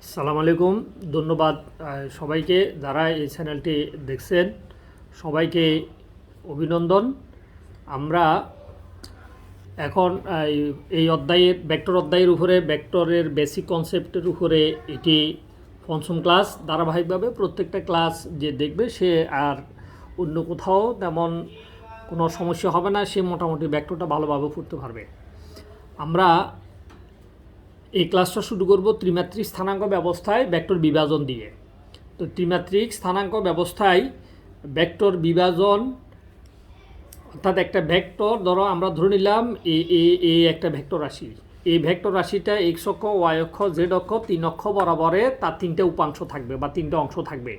সালাম আলাইকুম। ধন্যবাদ সবাইকে যারা এই চ্যানেলটি দেখছেন, সবাইকে অভিনন্দন। আমরা এখন এই অধ্যায়ের ভেক্টর অধ্যায়ের উপরে ভেক্টরের বেসিক কনসেপ্টের উপরে এটি পঞ্চম ক্লাস। ধারাবাহিকভাবে প্রত্যেকটা ক্লাস যে দেখবে সে আর অন্য কোথাও তেমন কোনো সমস্যা হবে না, সে মোটামুটি ভেক্টরটা ভালোভাবে পড়তে পারবে। আমরা এই ক্লাসটা শুরু করব ত্রিমাত্রিক স্থানাঙ্ক ব্যবস্থায় ভেক্টর বিভাজন দিয়ে। তো ত্রিমাত্রিক স্থানাঙ্ক ব্যবস্থায় ভেক্টর বিভাজন অর্থাৎ একটা ভেক্টর, ধরো আমরা ধরে নিলাম এ একটা ভেক্টর রাশি। এই ভেক্টর রাশিটা এক্স অক্ষ, ওয়াই অক্ষ, জেড অক্ষ, তিন অক্ষ বরাবরে তার তিনটে উপাংশ থাকবে বা তিনটে অংশ থাকবে।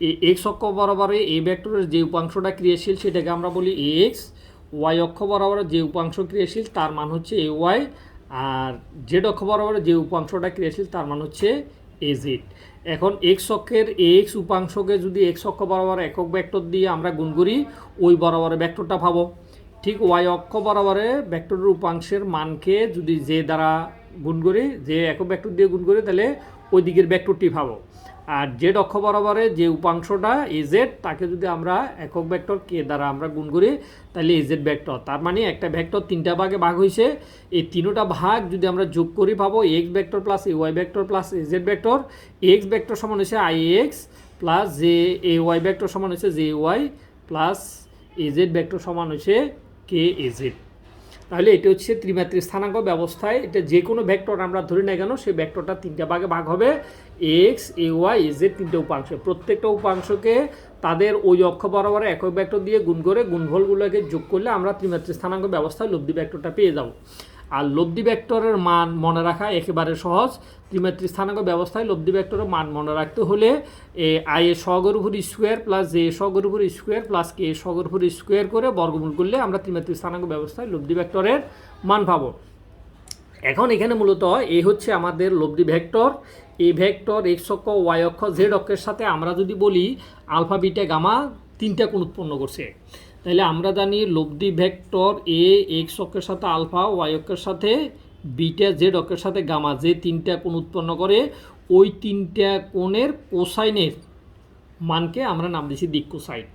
এই এক্স অক্ষ বরাবরে এই ভেক্টরের যে উপাংশটা ক্রিয়াশীল সেটাকে আমরা বলি এক্স। ওয়াই অক্ষ বরাবরে যে উপাংশ ক্রিয়াশীল তার মান হচ্ছে এ ওয়াই। আর জেড অক্ষ বরাবরে যে উপাংশটা ক্রিয়াশীল তার মান হচ্ছে এ জেড। এখন এক্স অক্ষের এক্স উপাংশকে যদি এক্স অক্ষ বরাবর একক ভেক্টর দিয়ে আমরা গুণ করি, ওই বরাবরে ভেক্টরটা পাবো। ঠিক ওয়াই অক্ষ বরাবরে ভেক্টরের উপাংশের মানকে যদি যে দ্বারা গুণ করি, যে একক ভেক্টর দিয়ে গুণ করি, তাহলে ওই দিকের ভেক্টরটি পাবো। আর জেড অক্ষ বরাবরে যে উপাংশটা এজেড, তাকে যদি আমরা একক ভেক্টর কে দ্বারা আমরা গুণ করি, তাহলে এজেড ভেক্টর। তার মানে একটা ভেক্টর তিনটা ভাগে ভাগ হয়েছে। এই তিনটা ভাগ যদি আমরা যোগ করি পাবো এক্স ভেক্টর প্লাস এ Y vector plus AZ vector. X vector সমান হচ্ছে I X plus J A Y vector সমান হচ্ছে J Y plus AZ vector সমান হচ্ছে কে এজেড। তাহলে এটা হচ্ছে ত্রিমাত্রিক স্থানাঙ্ক ব্যবস্থায় এটা যে কোনো ভেক্টর আমরা ধরি না কেন, সেই ভেক্টরটা তিনটা ভাগে ভাগ হবে। এক্স, এ ওয়াই, এজেড তিনটে উপাংশ। প্রত্যেকটা উপাংশকে তাদের ওই অক্ষ বরাবর একক ভেক্টর দিয়ে গুণ করে গুণফলগুলোকে যোগ করলে আমরা ত্রিমাত্রিক স্থানাঙ্ক ব্যবস্থায় লব্ধি ভেক্টরটা পেয়ে যাব। আর লব্ধি ভেক্টরের মান মনে রাখা একেবারে সহজ। ত্রিমাত্রিক স্থানাঙ্ক ব্যবস্থায় লব্ধি ভেক্টরের মান মনে রাখতে হলে আই এর সহগের উপর স্কোয়ার প্লাস জে এর সহগের উপর স্কোয়ার প্লাস কে এর সহগের উপর স্কোয়ার করে বর্গমূল করলে আমরা ত্রিমাত্রিক স্থানাঙ্ক ব্যবস্থায় লব্ধি ভেক্টরের মান পাবো। এখন এখানে মূলত এই হচ্ছে আমাদের লব্ধি ভেক্টর। এই ভেক্টর এক্স অক্ষ, ওয়াই অক্ষ, জেড অক্ষের সাথে আমরা যদি বলি আলফা, বিটা, গামা তিনটা কোণ উৎপন্ন করছে, তাহলে আমরা জানি লব্ধি ভেক্টর এ এক্স অক্ষের সাথে আলফা, ওয়াই অক্ষের সাথে বিটা, জেড অক্ষের সাথে গামা যে তিনটা কোণ উৎপন্ন করে, ওই তিনটা কোণের কোসাইনের মানকে আমরা নাম দিচ্ছি দিক কোসাইন।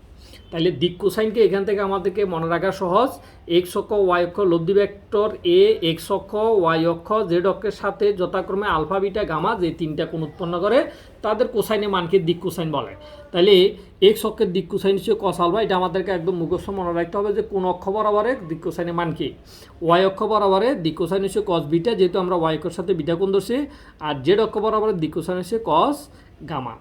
তাহলে দিক কোসাইনকে এখান থেকে আমাদেরকে মনে রাখা সহজ। এক্স অক্ষ, ওয়াই অক্ষ লব্ধি ভেক্টর এ এক্স অক্ষ, ওয়াই অক্ষ, জেড অক্ষের সাথে যথাক্রমে আলফা, বিটা, গামা যে তিনটা কোণ উৎপন্ন করে তাদের কোসাইনের মানকে দিক কোসাইন বলে। তাহলে এক্স অক্ষের দিক কোসাইন হচ্ছে কস আলফা। এটা আমাদেরকে একদম মুখস্থ মনে রাখতে হবে যে কোন অক্ষ বরাবরের দিক কোসাইনের মান কি। ওয়াই অক্ষ বরাবরের দিক কোসাইন হচ্ছে কস বিটা, যেহেতু আমরা ওয়াই অক্ষের সাথে বিটা কোণ ধরছি। আর জেড অক্ষ বরাবরের দিক কোসাইন হচ্ছে কস গামা।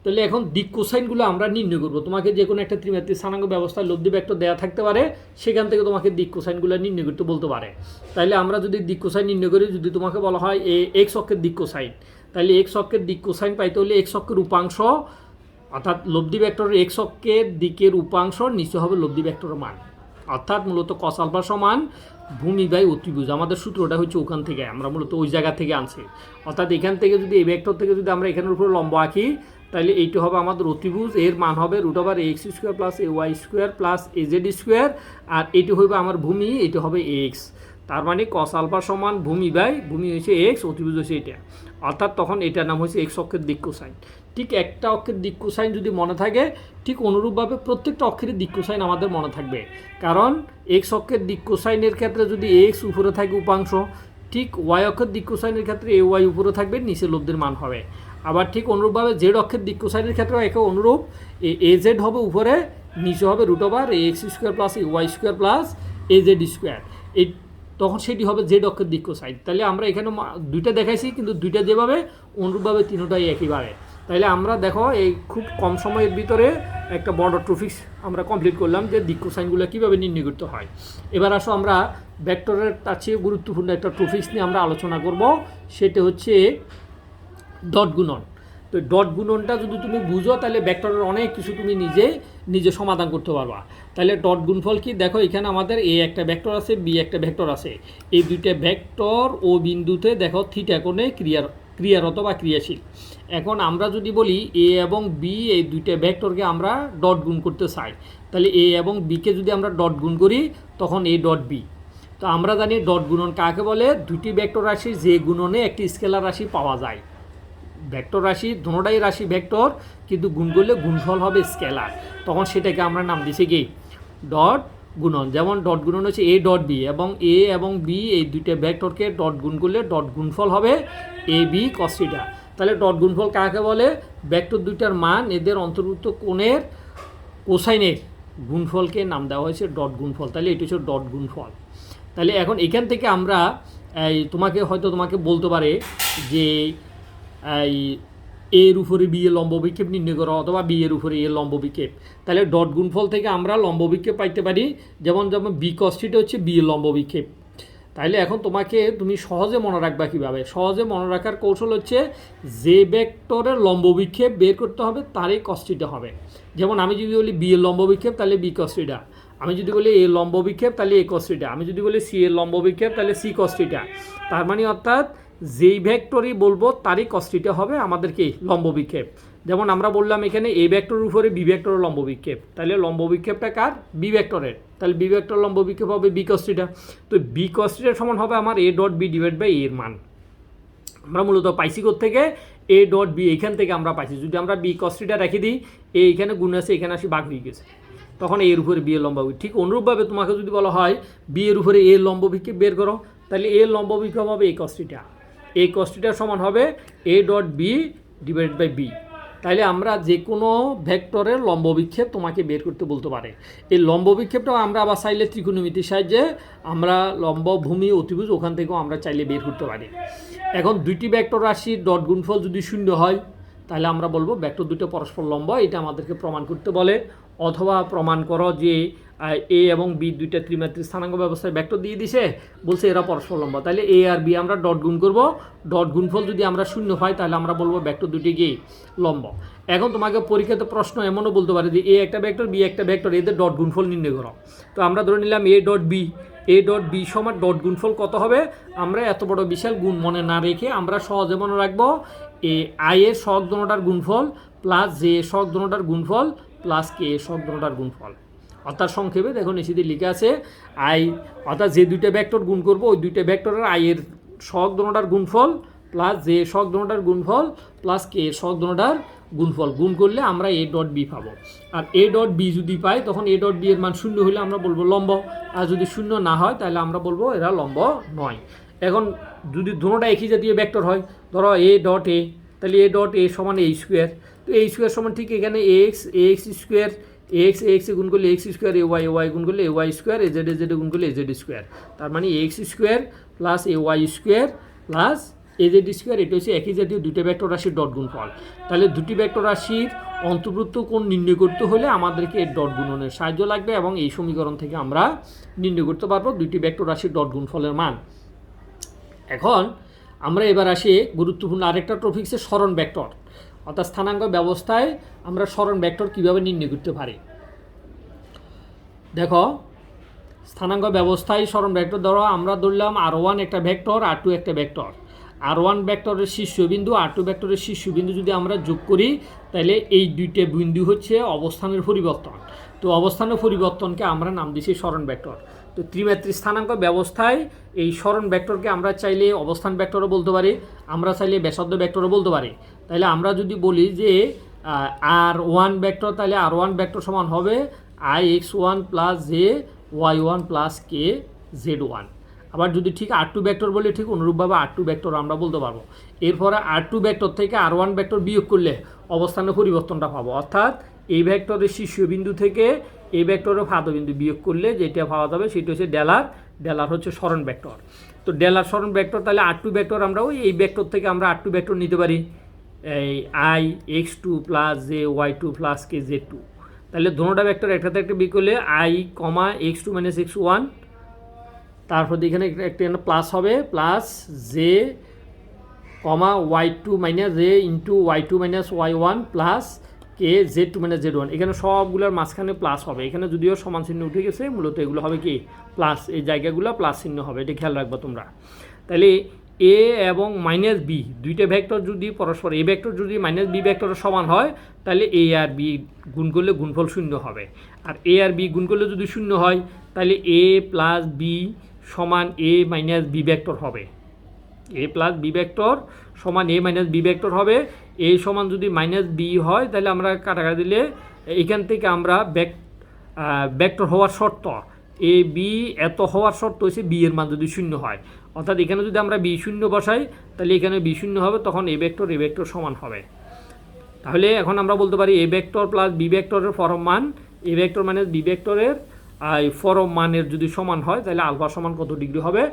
তাহলে এখন দিক কোসাইনগুলো আমরা নির্ণয় করবো। তোমাকে যে কোনো একটা ত্রিমাত্রিক স্থানাঙ্ক ব্যবস্থায় লব্ধি ভেক্টর দেওয়া থাকতে পারে, সেখান থেকে তোমাকে দিক কোসাইনগুলো নির্ণয় করতে বলতে পারে। তাহলে আমরা যদি দিক কোসাইন নির্ণয় করি, যদি তোমাকে বলা হয় এক্স অক্ষের দিক কোসাইন, তাহলে এক্স অক্ষের দিক কোসাইন পাইতে হলে এক্স অক্ষের উপাংশ অর্থাৎ লব্ধি ভেক্টরের এক্স অক্ষের দিকের উপাংশ নিচে হবে লব্ধি ভেক্টরের মান। অর্থাৎ মূলত কস আলফা সমান ভূমি বাই অতিভুজ। আমাদের সূত্রটা হচ্ছে ওখান থেকে, আমরা মূলত ওই জায়গা থেকে আনছি। অর্থাৎ এখান থেকে যদি এই ভেক্টর থেকে যদি আমরা এখানের উপরে লম্ব আঁকি, তাহলে এইটা হবে আমাদের অতিভুজ। এর মান হবে root over X square plus A Y square plus A Z square. আর এটি হবে আমার ভূমি, এটি হবে এক্স। তার মানে কস আলফা সমান ভূমি বাই ভূমি হচ্ছে এক্স, অতিভুজ হচ্ছে এটা। অর্থাৎ তখন এটার নাম হচ্ছে এক্স অক্ষের দিক কোসাইন। ঠিক একটা অক্ষের দিক কোসাইন যদি মনে থাকে, ঠিক অনুরূপভাবে প্রত্যেকটা অক্ষের দিক কোসাইন আমাদের মনে থাকবে। কারণ এক্স অক্ষের দিক কোসাইনের ক্ষেত্রে যদি এক্স উপরে থাকে উপাংশ, ঠিক ওয়াই অক্ষের দিক কোসাইনের ক্ষেত্রে এ ওয়াই উপরে থাকবে, নিচে লব্ধির মান হবে। আবার ঠিক অনুরূপভাবে জেড অক্ষের দিক কোসাইনের ক্ষেত্রেও একে অনুরূপ, এ জেড হবে উপরে, নিচে হবে root over a x square plus A Y square plus A Z square. এই তখন সেটি হবে জেড অক্ষের দিক কোসাইন। তাহলে আমরা এখানে দুইটা দেখাইছি, কিন্তু দুইটা যেভাবে অনুরূপভাবে তিনটাই একইভাবে। তাহলে আমরা দেখো এই খুব কম সময়ের ভিতরে একটা বড় ট্রফিক্স আমরা কমপ্লিট করলাম যে দিক কোসাইনগুলো কীভাবে নির্ণয় করতে হয়। এবার আসো আমরা ভেক্টরের তার চেয়ে গুরুত্বপূর্ণ একটা ট্রফিক্স নিয়ে আমরা আলোচনা করব, সেটা হচ্ছে ডট গুণন। তো ডট গুণনটা যদি তুমি বুঝো, তাহলে ভেক্টরের অনেক কিছু তুমি নিজে সমাধান করতে পারবা। তাহলে ডট গুণফল কি, দেখো এখানে আমাদের এ একটা ভেক্টর আছে, বি একটা ভেক্টর আছে। এই দুইটা ভেক্টর ও বিন্দুতে দেখো থিটা কোণে ক্রিয়ারত বা ক্রিয়াশীল। এখন আমরা যদি বলি এ এবং বি এই দুইটা ভেক্টরকে আমরা ডট গুণ করতে চাই, তাহলে এ এবং বিকে যদি আমরা ডট গুণ করি, তখন এ ডট বি। তো আমরা জানি ডট গুণন কাকে বলে, দুটি ভেক্টর রাশি যে গুণনে একটি স্কেলার রাশি পাওয়া যায়। ভেক্টর রাশি দুটোটাই রাশি ভেক্টর, কিন্তু গুণ করলে গুণফল হবে স্কেলার, তখন সেটাকে আমরা নাম দিছি কি ডট গুণন। যেমন ডট গুণন হচ্ছে এ ডট বি, এবং এ এবং বি এই দুইটা ভেক্টরকে ডট গুণ করলে ডট গুণফল হবে এ বি কস থিটা। তাহলে ডট গুণফল কাকে বলে? ভেক্টর দুইটার মান এদের অন্তর্ভুক্ত কোণের কোসাইনের গুণফলকে নাম দেওয়া হয়েছে ডট গুণফল। তাহলে এটি হচ্ছে ডট গুণফল। তাহলে এখন এখান থেকে আমরা তোমাকে বলতে পারে যে এই এর উপরে বি এর লম্ব বিক্ষেপ নির্ণয় করো, অথবা বি এর উপরে এর লম্ব বিক্ষেপ। তাহলে ডট গুণফল থেকে আমরা লম্ব বিক্ষেপ পাইতে পারি, যেমন বি কস থিটা হচ্ছে বি এর লম্ব বিক্ষেপ। তাইলে এখন তুমি সহজে মনে রাখবা কীভাবে? সহজে মনে রাখার কৌশল হচ্ছে যে ভেক্টরের লম্ব বিক্ষেপ বের করতে হবে তারই কস থিটা হবে। যেমন আমি যদি বলি বি এর লম্ব বিক্ষেপ তাহলে বি কস থিটা, আমি যদি বলি এ লম্ব বিক্ষেপ তাহলে এ কস থিটা, আমি যদি বলি সি এর লম্ব বিক্ষেপ তাহলে সি কস থিটা। তার মানে অর্থাৎ যেই ভেক্টরই বলবো তারই কস থিটা হবে আমাদের কি লম্ব বিক্ষেপ। যেমন আমরা বললাম এখানে এ ভেক্টরের উপরে বি ভেক্টরের লম্ব বিক্ষেপ, তাহলে লম্ব বিক্ষেপটা কার? বি ভেক্টরের, তাহলে বি ভেক্টর লম্ব বিক্ষেপ হবে বি কস থিটা। তো বি কস থিটার সমান হবে আমার a dot b divide by এর মান। আমরা মূলত পাইছি থেকে এ ডট বি, এখান থেকে আমরা পাইছি। যদি আমরা বি কস থিটা রেখে দিই, এইখানে গুণ আছে, এখানে আসি ভাগ হয়ে গেছে, তখন এর উপরে বি এর লম্ব বিক্ষেপ। ঠিক অনুরূপভাবে তোমাকে যদি বলা হয় বি এর উপরে এর লম্ব বিক্ষেপ বের করো, তাহলে এর লম্ব বিক্ষেপ হবে এ কস থিটা। এই কস থিটার সমান হবে a dot b divide by b. তাইলে আমরা যে কোনো ভেক্টরের লম্ব বিক্ষেপ তোমাকে বের করতে বলতে পারে। এই লম্ব বিক্ষেপটাও আমরা আবার চাইলে ত্রিকোণমিতির সাহায্যে আমরা লম্ব ভূমি অতিভুজ ওখান থেকেও আমরা চাইলে বের করতে পারি। এখন দুইটি ভেক্টর রাশির ডট গুণফল যদি শূন্য হয়, তাহলে আমরা বলবো ভেক্টর দুটো পরস্পর লম্ব, এটা আমাদেরকে প্রমাণ করতে বলে। অথবা প্রমাণ করো যে এ এবং বি দুইটা ত্রিমাত্রিক স্থানাঙ্ক ব্যবস্থায় ভেক্টর দিয়ে দিছে, বলছে এরা পরস্পর লম্ব। তাহলে এ আর বি আমরা ডট গুণ করব, ডট গুণফল যদি আমরা শূন্য পাই তাহলে আমরা বলবো ভেক্টর দুটি কি লম্ব। এখন তোমাকে পরীক্ষাতে প্রশ্ন এমনও বলতে পারে যে এ একটা ভেক্টর বি একটা ভেক্টর, এদের ডট গুণফল নির্ণয় করো। তো আমরা ধরে নিলাম এ ডট বি সমান ডট গুণফল কত হবে? আমরা এত বড় বিশাল গুণ মনে না রেখে আমরা সহজে মনে রাখবো এ আই এর সহগ দোনোটার গুণফল প্লাস জে এর সহগ দোনোটার গুণফল প্লাস কে এর সহগ দোনোটার গুণফল। অর্থাৎ সংক্ষেপে দেখুন এসিতে লিখে আছে আই, অর্থাৎ যে দুইটা ভেক্টর গুণ করবো ওই দুইটা ভেক্টরের আই এর সহগ দোনোটার গুণফল প্লাস জে এর সহগ দোনোটার গুণফল প্লাস কে এর সহগ দোনোটার গুণফল গুণ করলে আমরা এ ডট বি পাবো। আর এ ডট বি যদি পাই তখন এ ডট বি এর মান শূন্য হলে আমরা বলবো লম্ব, আর যদি শূন্য না হয় তাহলে আমরা বলবো এরা লম্ব নয়। এখন যদি দুটোটা একই জাতীয় ভেক্টর হয়, ধরো এ ডট এ, তাহলে এ ডট এ সমান এ স্কোয়ার। তো এ স্কোয়ার সমান ঠিক এখানে এক্স স্কোয়ার, এক্স গুণ করলে এক্স স্কোয়ার, এ ওয়াই গুণ করলে a Y square, a z গুণ করলে এ জেড স্কোয়ার। তার মানে x square plus A Y square plus A Z square, এটা হচ্ছে একই জাতীয় দুটো ভেক্টর রাশির ডট গুণফল। তাহলে দুটি ভেক্টর রাশির অন্তর্ভুক্ত কোণ নির্ণয় করতে হলে আমাদেরকে এর ডট গুণনের সাহায্য লাগবে, এবং এই সমীকরণ থেকে আমরা নির্ণয় করতে পারবো দুটি ভেক্টর রাশির ডট গুণফলের মান। এখন আমরা এবার আসি গুরুত্বপূর্ণ আরেকটা টপিকসে সরণ ভেক্টর, অর্থাৎ স্থানাঙ্ক ব্যবস্থায় আমরা সরণ ভেক্টর কীভাবে নির্ণয় করতে পারি। দেখো স্থানাঙ্ক ব্যবস্থায় সরণ ভেক্টর ধরো আমরা ধরলাম R1 একটা ভেক্টর, R2 একটা ভেক্টর। R1 ভেক্টরের শীর্ষবিন্দু, R2 ভেক্টরের শীর্ষবিন্দু যদি আমরা যোগ করি তাহলে এই দুইটা বিন্দু হচ্ছে অবস্থানের পরিবর্তন। তো অবস্থানের পরিবর্তনকে আমরা নাম দিছি সরণ ভেক্টর। তো ত্রিমাত্রিক স্থানাঙ্ক ব্যবস্থায় এই সরণ ভেক্টরকে আমরা চাইলে অবস্থান ভেক্টরও বলতে পারি, আমরা চাইলে ব্যাসার্ধ ভেক্টরও বলতে পারি। তাহলে আমরা যদি বলি যে R1 ভেক্টর, তাহলে R1 ভেক্টর সমান হবে IX1 plus J Y1 plus কে Z1। আবার যদি ঠিক R2 ভেক্টর বলি ঠিক অনুরূপভাবে R2 ভেক্টর আমরা বলতে পারবো। এরপরে R2 ভেক্টর থেকে R1 ভেক্টর বিয়োগ করলে অবস্থানের পরিবর্তনটা পাবো, অর্থাৎ এই ভেক্টরের শীর্ষবিন্দু থেকে এই ভেক্টরের পাদবিন্দু বিয়োগ করলে যেটা পাওয়া যাবে সেটা হচ্ছে ডেলার হচ্ছে সরণ ভেক্টর। তো ডেলার সরণ ভেক্টর, তাহলে R2 ভেক্টর আমরা এই ভেক্টর থেকে আমরা R2 ভেক্টর নিতে পারি এই IX2 plus J Y2 plus K Z2। তাহলে দুটোটা ভেক্টর একটাতে একটা বিয়োগ করলে I, X2 মাইনাস X1, তারপর এখানে একটা প্লাস হবে plus J Y2 minus J into Y2 minus Y1 plus K Z2 minus Z1। এখানে সবগুলোর মাঝখানে প্লাস হবে, এখানে যদিও সমান চিহ্ন উঠে গেছে মূলত এগুলো হবে কি প্লাস, এই জায়গাগুলো প্লাস চিহ্ন হবে, এটা খেয়াল রাখবো তোমরা। তাহলে এ এবং মাইনাস বি দুইটা ভেক্টর যদি পরস্পর এ ভেক্টর যদি মাইনাস বি ভেক্টরের সমান হয় তাহলে এ আর বি গুণ করলে গুণফল শূন্য হবে, আর এ আর বি গুণ করলে যদি শূন্য হয় তাহলে এ প্লাস বি সমান এ মাইনাস বি ভেক্টর হবে। এ প্লাস বি ভেক্টর সমান এ মাইনাস বি ভেক্টর হবে। এ সমান যদি মাইনাস বি হয় তাহলে আমরা কাটাকাটি দিলে এখান থেকে আমরা ভেক্টর হওয়ার শর্ত এ বি এত হওয়ার শর্ত হচ্ছে বি এর মান যদি শূন্য হয়, অর্থাৎ এখানে যদি আমরা বি শূন্য বসাই তাহলে এখানে বি শূন্য হবে, তখন এ ভেক্টর সমান হবে। তাহলে এখন আমরা বলতে পারি এ ভেক্টর প্লাস বি ভেক্টরের পরম মান এ ভেক্টর মাইনাস বি ভেক্টরের পরম মানের যদি সমান হয় তাহলে আলফা সমান কত ডিগ্রি হবে?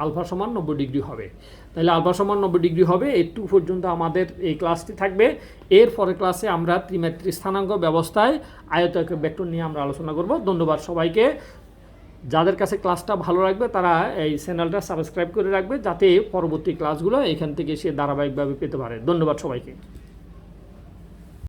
আলফা সমান 90 ডিগ্রি হবে। তাহলে আলফা সমান 90 ডিগ্রি হবে। একটু পর্যন্ত আমাদের এই ক্লাসটি থাকবে। এর পরের ক্লাসে আমরা ত্রিমাত্রিক স্থানাঙ্ক ব্যবস্থায় আয়তাকার ভেক্টর নিয়ে আমরা আলোচনা করব। ধন্যবাদ সবাইকে। যাদের কাছে ক্লাসটা ভালো লাগবে তারা এই চ্যানেলটা সাবস্ক্রাইব করে রাখবে, যাতে পরবর্তী ক্লাসগুলো এখান থেকে সে ধারাবাহিকভাবে পেতে পারে। ধন্যবাদ সবাইকে।